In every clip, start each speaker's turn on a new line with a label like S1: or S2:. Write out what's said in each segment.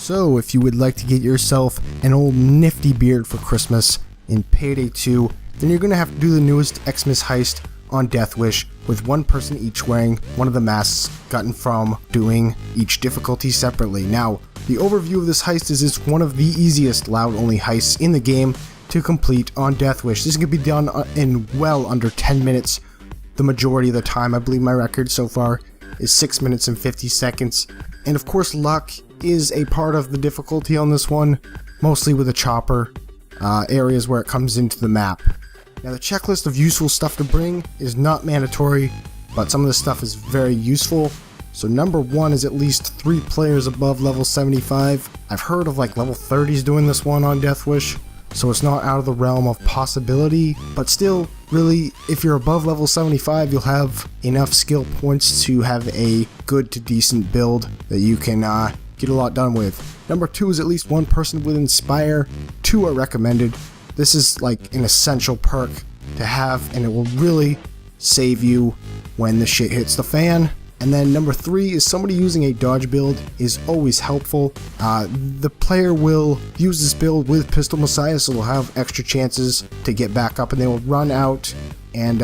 S1: So if you would like to get yourself an old nifty beard for Christmas in Payday 2, then you're going to have to do the newest Xmas heist on Deathwish with one person each wearing one of the masks gotten from doing each difficulty separately. Now, the overview of this heist is it's one of the easiest loud-only heists in the game to complete on Deathwish. This can be done in well under 10 minutes the majority of the time. I believe my record so far is 6 minutes and 50 seconds. And of course, luck is a part of the difficulty on this one, mostly with a chopper, areas where it comes into the map. Now, the checklist of useful stuff to bring is not mandatory, but some of this stuff is very useful. So number 1 is at least 3 players above level 75. I've heard of like level 30s doing this one on Deathwish, so it's not out of the realm of possibility, but still, really, if you're above level 75, you'll have enough skill points to have a good to decent build that you can get a lot done with. Number 2 is at least 1 person with Inspire. 2 are recommended. This is like an essential perk to have, and it will really save you when the shit hits the fan. And then number 3 is somebody using a dodge build is always helpful. The player will use this build with Pistol Messiah, so they'll have extra chances to get back up, and they will run out and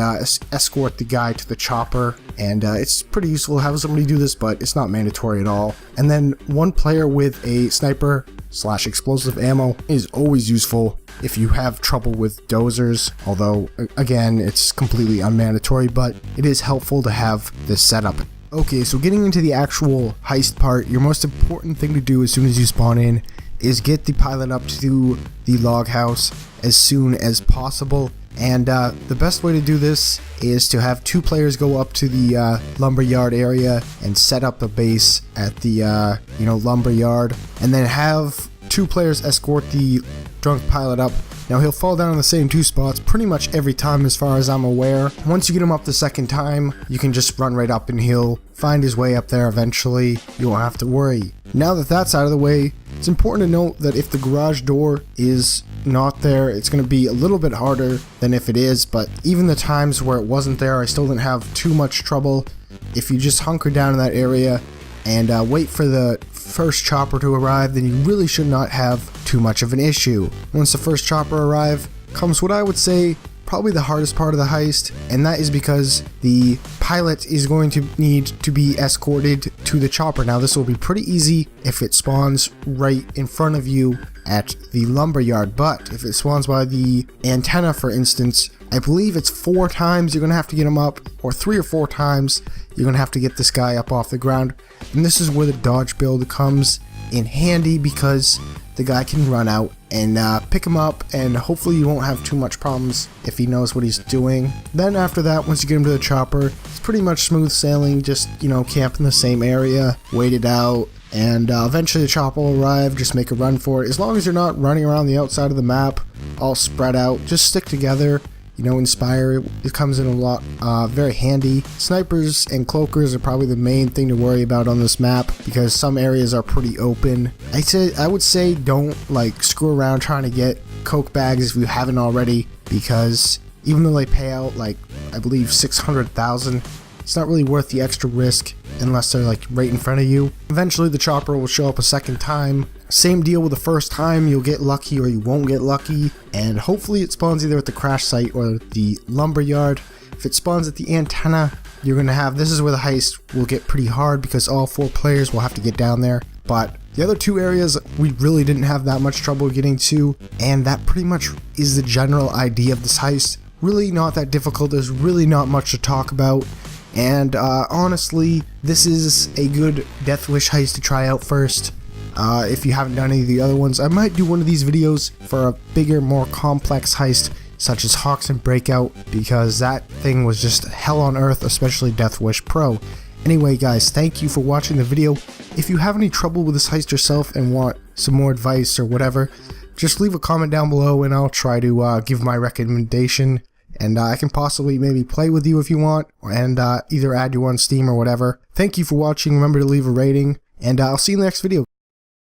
S1: escort the guy to the chopper. And it's pretty useful to have somebody do this, but it's not mandatory at all. And then 1 player with a sniper / explosive ammo is always useful if you have trouble with dozers, although again, it's completely unmandatory, but it is helpful to have this setup. Okay, so getting into the actual heist part, your most important thing to do as soon as you spawn in is get the pilot up to the log house as soon as possible. And the best way to do this is to have 2 players go up to the lumberyard area and set up a base at the lumberyard, and then have 2 players escort the drunk pilot up. Now, he'll fall down in the same 2 spots pretty much every time as far as I'm aware. Once you get him up the second time, you can just run right up and he'll find his way up there eventually. You won't have to worry. Now that that's out of the way, it's important to note that if the garage door is not there, it's going to be a little bit harder than if it is, but even the times where it wasn't there, I still didn't have too much trouble. If you just hunker down in that area and wait for the first chopper to arrive, then you really should not have too much of an issue. Once the first chopper arrives, comes what I would say probably the hardest part of the heist, and that is because the pilot is going to need to be escorted to the chopper. Now, this will be pretty easy if it spawns right in front of you at the lumberyard, but if it spawns by the antenna, for instance, I believe it's 4 times you're going to have to get him up, or 3 or 4 times you're going to have to get this guy up off the ground. And this is where the dodge build comes in handy, because the guy can run out and pick him up, and hopefully you won't have too much problems if he knows what he's doing. Then after that, once you get him to the chopper, it's pretty much smooth sailing, just, camp in the same area, wait it out, and eventually the chopper will arrive. Just make a run for it. As long as you're not running around the outside of the map all spread out, just stick together. Inspire, it comes in a lot, very handy. Snipers and cloakers are probably the main thing to worry about on this map, because some areas are pretty open. I would say don't screw around trying to get coke bags if you haven't already, because even though they pay out I believe 600,000, it's not really worth the extra risk unless they're right in front of you. Eventually the chopper will show up a second time. Same deal with the first time, you'll get lucky or you won't get lucky, and hopefully it spawns either at the crash site or the lumberyard. If it spawns at the antenna, you're going to have, this is where the heist will get pretty hard, because all 4 players will have to get down there. But the other 2 areas we really didn't have that much trouble getting to, and that pretty much is the general idea of this heist. Really not that difficult, there's really not much to talk about. And honestly, this is a good Deathwish heist to try out first. If you haven't done any of the other ones, I might do one of these videos for a bigger, more complex heist, such as Hawks and Breakout, because that thing was just hell on earth, especially Deathwish Pro. Anyway guys, thank you for watching the video. If you have any trouble with this heist yourself and want some more advice or whatever, just leave a comment down below and I'll try to give my recommendation. And I can possibly maybe play with you if you want, and either add you on Steam or whatever. Thank you for watching, remember to leave a rating, and I'll see you in the next video.